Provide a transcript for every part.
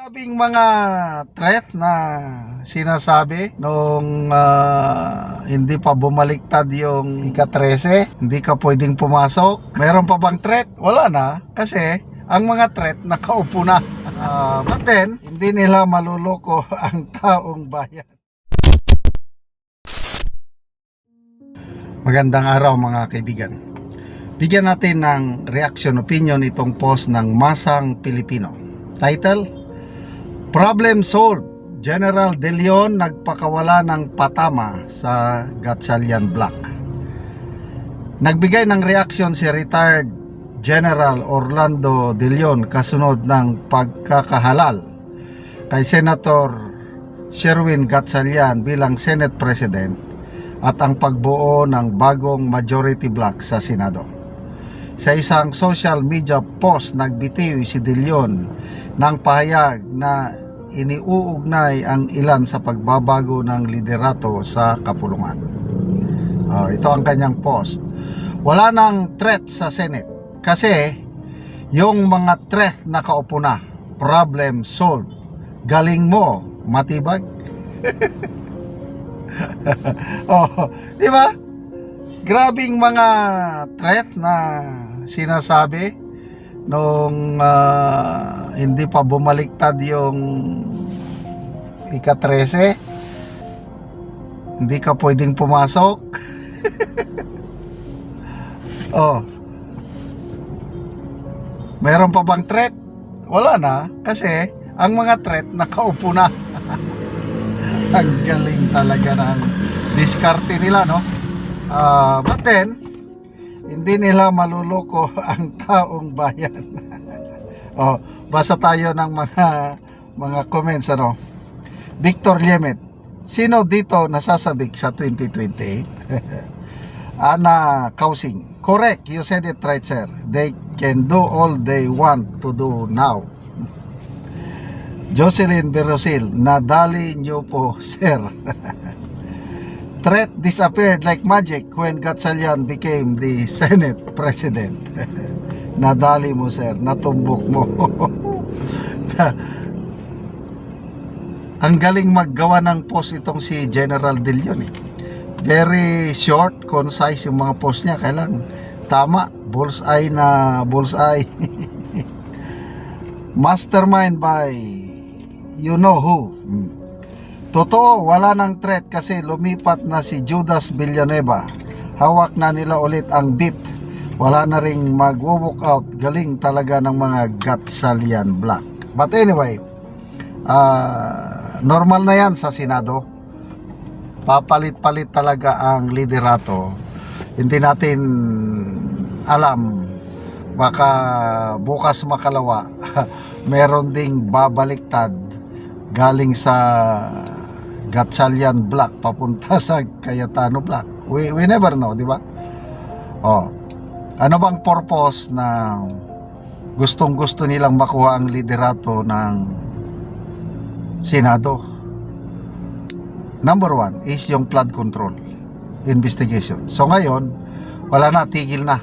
Grabing mga threat na sinasabi nung hindi pa bumaliktad yung ika-13, hindi ka pwedeng pumasok. Meron pa bang threat? Wala na, kasi ang mga threat nakaupo na. But then, hindi nila maluloko ang taong bayan. Magandang araw mga kaibigan. Bigyan natin ng reaction opinion itong post ng Masang Pilipino. Title: Problem solved. General De Leon nagpakawala ng patama sa Gatchalian Black. Nagbigay ng reaksyon si retired General Orlando De Leon kasunod ng pagkakahalal kay Senator Sherwin Gatchalian bilang Senate President at ang pagbuo ng bagong majority block sa Senado. Sa isang social media post, nagbitiw si De Leon ng pahayag na iniuugnay ang ilan sa pagbabago ng liderato sa kapulungan. Ito ang kanyang post. Wala nang threat sa Senate kasi yung mga threat nakaupo na. Problem solved. Galing mo, matibag. Di ba? Grabing mga threat na sinasabi nung hindi pa bumaliktad yung ika-13, hindi ka pwedeng pumasok. Meron pa bang threat? Wala na, kasi ang mga threat nakaupo na. Ang galing talaga ng diskarte nila, no? But then, hindi nila maluloko ang taong bayan. Basa tayo ng mga comments, ano? Victor Liemet: sino dito nasasabik sa 2028? Ana Kausing: correct, you said it right, sir. They can do all they want to do now. Jocelyn Berosil: nadali nyo po, sir. Threat disappeared like magic when Gatchalian became the Senate President. Nadali mo, sir. Natumbok mo. Ang galing maggawa ng post itong si General De Leon. Very short, concise yung mga post niya. Kailang tama. Bullseye na bullseye. Mastermind by you know who. Totoo, wala nang threat kasi lumipat na si Judas Villanueva. Hawak na nila ulit ang beat. Wala na ring mag-walk out. Galing talaga ng mga Gatchalian Black. But anyway, normal na yan sa Senado. Papalit-palit talaga ang liderato. Hindi natin alam, baka bukas makalawa meron ding babaliktad galing sa Gatchalian Black papunta sa Cayetano Black. We never know, di ba? Ano bang purpose na gustong-gusto nilang makuha ang liderato ng Senado? Number one is yung flood control investigation. So ngayon, wala na, tigil na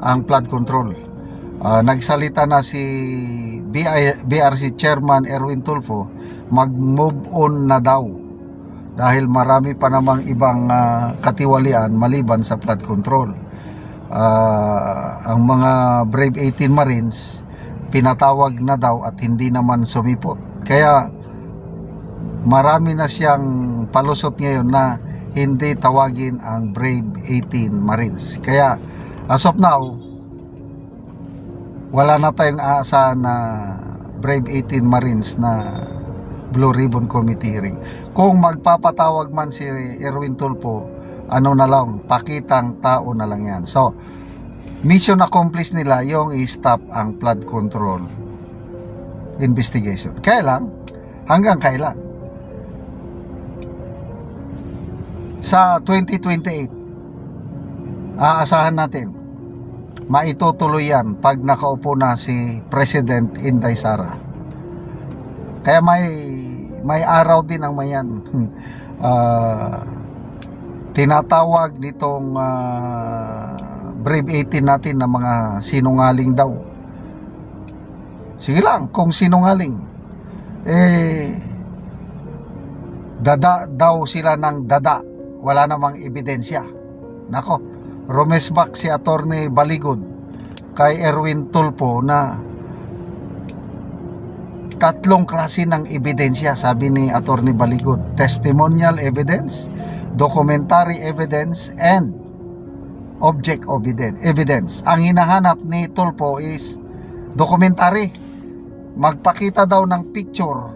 ang flood control. Nagsalita na si BRC Chairman Erwin Tulfo, mag-move on na daw dahil marami pa namang ibang katiwalian maliban sa flood control. Ang mga Brave 18 Marines pinatawag na daw at hindi naman sumipot. Kaya marami na siyang palusot ngayon na hindi tawagin ang Brave 18 Marines. Kaya as of now, wala na tayong aasahan na Brave 18 Marines na Blue Ribbon Committee hearing. Kung magpapatawag man si Erwin Tulfo, ano na lang, pakitang tao na lang yan. So, mission accomplished nila yung i-stop ang flood control investigation. Kailan? Hanggang kailan? Sa 2028, aasahan natin maitutuloy yan pag nakaupo na si President Inday Sara. Kaya may araw din ang mayan. Tinatawag nitong Brave 18 natin na mga sinungaling daw. Sige lang, kung sinungaling. Dada daw sila ng dada, wala namang ebidensya. Nako, rumesbak si Attorney Baligod kay Erwin Tulfo na tatlong klase ng ebidensya, sabi ni Attorney Baligod: testimonial evidence, documentary evidence, and object evidence. Ang hinahanap ni Tulfo is documentary. Magpakita daw ng picture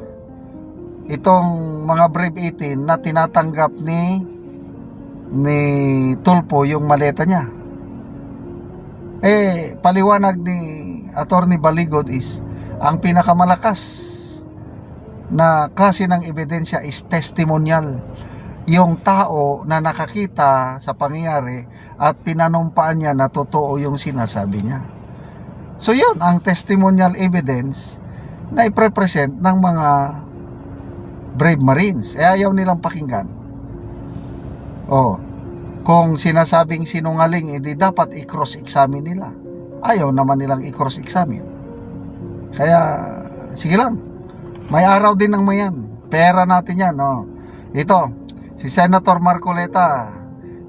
itong mga Brave 18 na tinatanggap ni Tulfo yung maleta niya. Paliwanag ni Attorney Baligod is ang pinakamalakas na klase ng ebidensya is testimonial. Yung tao na nakakita sa pangyayari at pinanumpaan niya na totoo yung sinasabi niya. So yun ang testimonial evidence na iprepresent ng mga Brave Marines. Ayaw nilang pakinggan. Kung sinasabing sinungaling, hindi dapat i-cross-examine nila. Ayaw naman nilang i-cross-examine. Kaya sige lang, may araw din ng mayan. Pera natin yan. Ito, si Senator Marcoleta,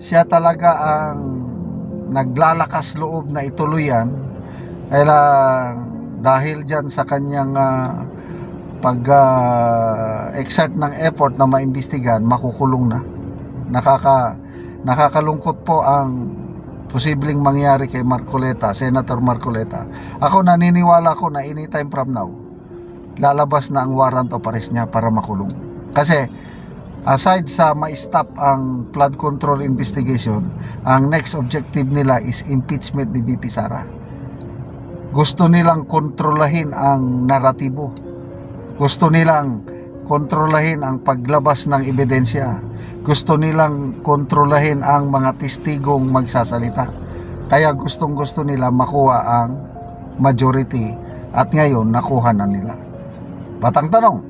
siya talaga ang naglalakas loob na ituloy yan. Dahil dyan sa kanyang pag-exert ng effort na maimbestigan, makukulong na. Nakakalungkot po ang posibleng mangyari kay Marcoleta, Senator Marcoleta. Ako naniniwala ko na anytime from now, lalabas na ang warrant of arrest niya para makulong. Kasi aside sa ma-stop ang flood control investigation, ang next objective nila is impeachment ni BP Sara. Gusto nilang kontrolahin ang naratibo. Gusto nilang kontrolahin ang paglabas ng ebidensya. Gusto nilang kontrolahin ang mga testigong magsasalita. Kaya gustong-gusto nila makuha ang majority at ngayon nakuha na nila. Batang tanong,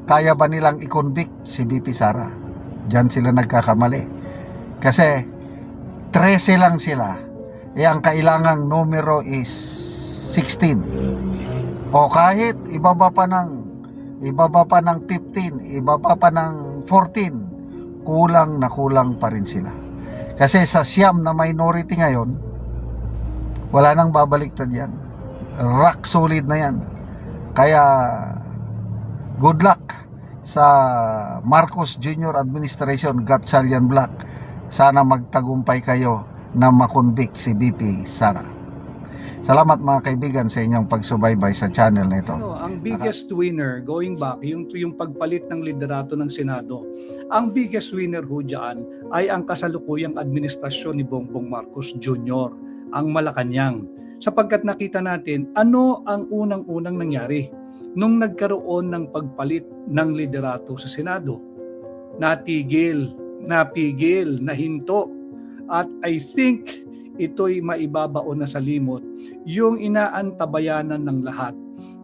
kaya ba nilang i-convict si BP Sara? Diyan sila nagkakamali. Kasi 13 lang sila. Ang kailangang numero is 16. O kahit ibaba pa ng 15, ibaba pa ng 14, kulang na kulang pa rin sila. Kasi sa siyam na minority ngayon, wala nang babaliktad yan. Rock solid na yan. Kaya good luck sa Marcos Jr. Administration, Gatchalian Black. Sana magtagumpay kayo na makonvict si BP Sara. Salamat mga kaibigan sa inyong pagsubaybay sa channel na ito. Ang biggest winner, going back, yung pagpalit ng liderato ng Senado, ang biggest winner ho dyan ay ang kasalukuyang administrasyon ni Bongbong Marcos Jr., ang Malacanang. Sapagkat nakita natin, ano ang unang-unang nangyari nung nagkaroon ng pagpalit ng liderato sa Senado? Napigil, nahinto. At I think ito'y maibabaon na sa limot yung inaantabayanan ng lahat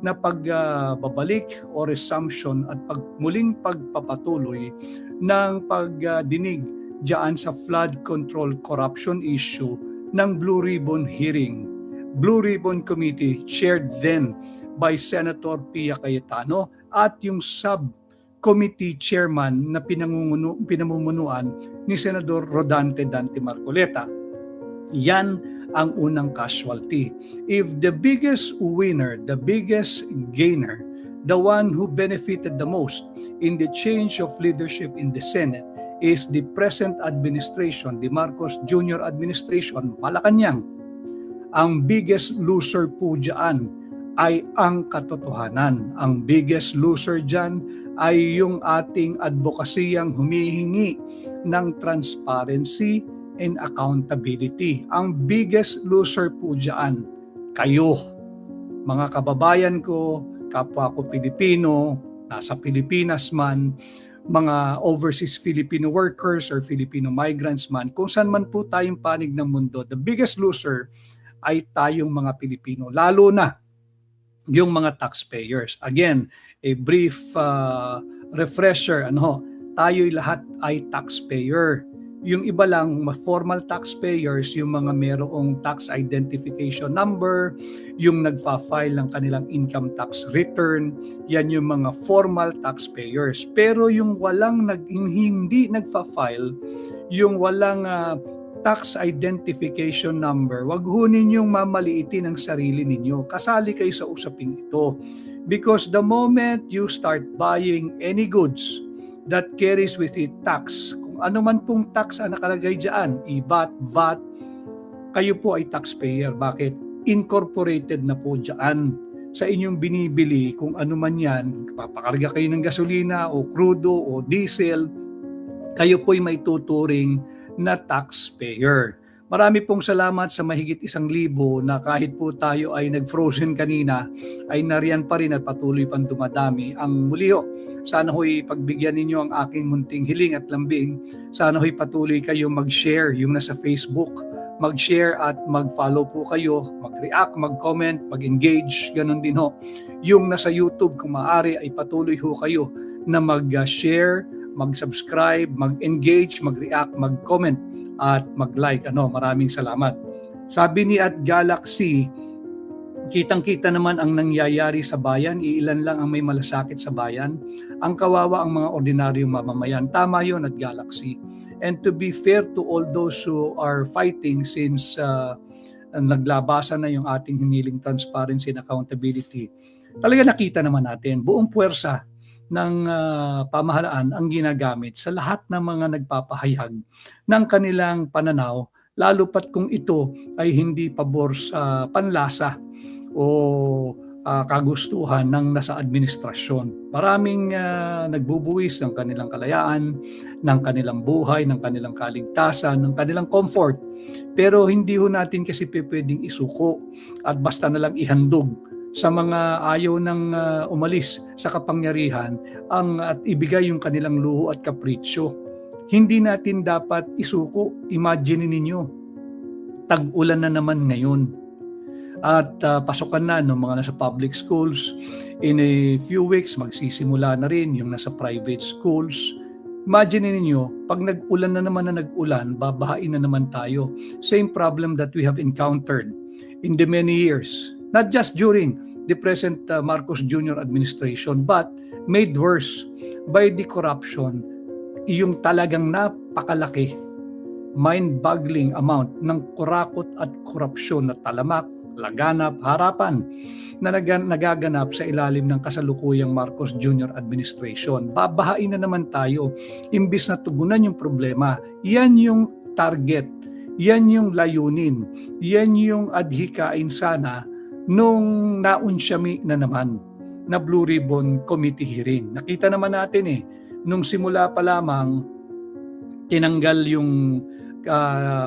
na pagbabalik o resumption at muling pagpapatuloy ng pagdinig diyan sa flood control corruption issue ng Blue Ribbon hearing. Blue Ribbon Committee chaired then by Senator Pia Cayetano at yung subcommittee chairman na pinamumunuan ni Senador Rodante Dante Marcoleta. Yan ang unang casualty. If the biggest winner, the biggest gainer, the one who benefited the most in the change of leadership in the Senate is the present administration, the Marcos Jr. administration, Malacanang. Ang biggest loser po dyan ay ang katotohanan. Ang biggest loser dyan ay yung ating advokasiyang humihingi ng transparency and accountability. Ang biggest loser po dyan, kayo, mga kababayan ko, kapwa ko Pilipino, nasa Pilipinas man, mga overseas Filipino workers or Filipino migrants man, kung saan man po tayong panig ng mundo, the biggest loser ay tayong mga Pilipino, lalo na yung mga taxpayers. Again, a brief refresher, tayo'y lahat ay taxpayer. Yung iba lang, formal taxpayers, yung mga merong tax identification number, yung nagfa-file ng kanilang income tax return, yan yung mga formal taxpayers. Pero yung yung hindi nagfa-file, yung walang tax identification number, wag ho ninyong mamaliitin ang sarili ninyo. Kasali kayo sa usaping ito. Because the moment you start buying any goods that carries with it tax, kung ano man pong tax ang nakalagay dyan, IVAT, VAT, kayo po ay taxpayer. Bakit? Incorporated na po dyan sa inyong binibili, kung ano man yan, papakarga kayo ng gasolina o crudo o diesel, kayo po ay may tuturing na taxpayer. Marami pong salamat sa mahigit 1,000 na kahit po tayo ay nag-frozen kanina, ay nariyan pa rin at patuloy pang dumadami. Ang muli ho, sana ho'y pagbigyan ninyo ang aking munting hiling at lambing. Sana ho'y patuloy kayo mag-share yung nasa Facebook, mag-share at mag-follow po kayo, mag-react, mag-comment, mag-engage, ganun din ho. Yung nasa YouTube, kung maaari ay patuloy ho kayo na mag-share, mag-subscribe, mag-engage, mag-react, mag-comment at mag-like. Maraming salamat. Sabi ni at Galaxy, kitang-kita naman ang nangyayari sa bayan, iilan lang ang may malasakit sa bayan. Ang kawawa ang mga ordinaryong mamamayan. Tama yun at Galaxy. And to be fair to all those who are fighting since naglabasan na yung ating hiniling transparency and accountability, talaga nakita naman natin, buong puwersa ng pamahalaan ang ginagamit sa lahat ng mga nagpapahayag ng kanilang pananaw, lalo pat kung ito ay hindi pabor sa panlasa o kagustuhan ng nasa administrasyon. Maraming nagbubuwis ng kanilang kalayaan, ng kanilang buhay, ng kanilang kaligtasan, ng kanilang comfort. Pero hindi ho natin kasi pwedeng isuko at basta na lang ihandog sa mga ayaw ng umalis sa kapangyarihan at ibigay yung kanilang luho at kapritsyo. Hindi natin dapat isuko. Imagine ninyo, tag-ulan na naman ngayon at pasukan na ng mga nasa public schools. In a few weeks magsisimula na rin yung nasa private schools. Imagine ninyo, pag nag-ulan na naman na nag-ulan, babahain na naman tayo. Same problem that we have encountered in the many years, not just during the present Marcos Jr. administration, but made worse by the corruption, yung talagang napakalaki, mind-boggling amount ng kurakot at korupsyon na talamak, laganap, harapan na nagaganap sa ilalim ng kasalukuyang Marcos Jr. administration. Babahain na naman tayo, imbis na tugunan yung problema. Yan yung target, yan yung layunin, yan yung adhikain sana nung naunsyami na naman na Blue Ribbon Committee hearing. Nakita naman natin nung simula pa lamang tinanggal yung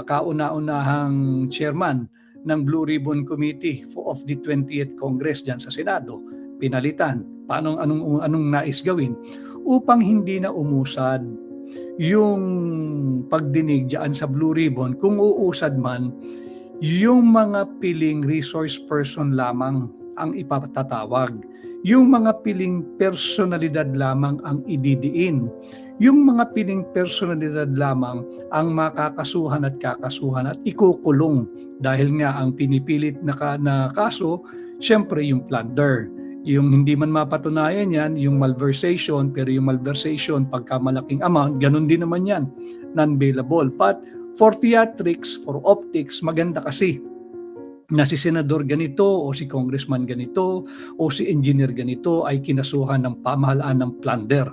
kauna-unahang chairman ng Blue Ribbon Committee of the 20th Congress dyan sa Senado. Pinalitan. Anong nais gawin? Upang hindi na umusad yung pagdinig dyan sa Blue Ribbon, kung uusad man, yung mga piling resource person lamang ang ipatatawag. Yung mga piling personalidad lamang ang ididiin. Yung mga piling personalidad lamang ang makakasuhan at kakasuhan at ikukulong. Dahil nga ang pinipilit na kaso, syempre yung plunder. Yung hindi man mapatunayan yan, yung malversation, pero yung malversation pagka malaking amount, ganun din naman yan, non-bailable. But for theatrics, for optics, maganda kasi na si senador ganito o si congressman ganito o si engineer ganito ay kinasuhan ng pamahalaan ng plunder.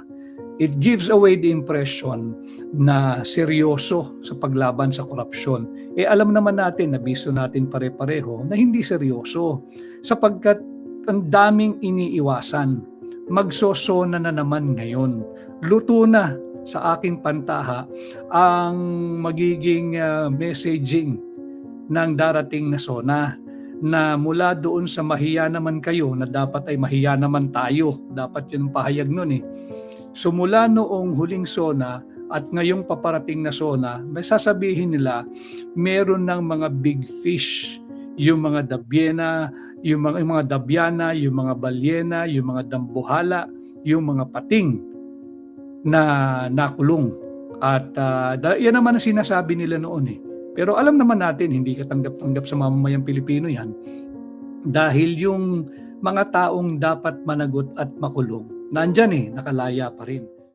It gives away the impression na seryoso sa paglaban sa korupsyon. Alam naman natin, nabiso natin pare-pareho na hindi seryoso sapagkat ang daming iniiwasan. Magsosona na naman ngayon. Luto na sa aking pantaha ang magiging messaging ng darating na SONA na mula doon sa mahiya naman kayo na dapat ay mahiya naman tayo. Dapat yun pahayag nun So mula noong huling SONA at ngayong paparating na SONA, may sasabihin nila meron ng mga big fish, yung mga dabyena, yung mga dabyana, yung mga balyena, yung mga dambuhala, yung mga pating na nakulong At yan naman ang sinasabi nila noon eh. Pero alam naman natin, hindi katanggap-tanggap sa mamamayang Pilipino yan. Dahil yung mga taong dapat managot at makulong, nandyan eh, nakalaya pa rin.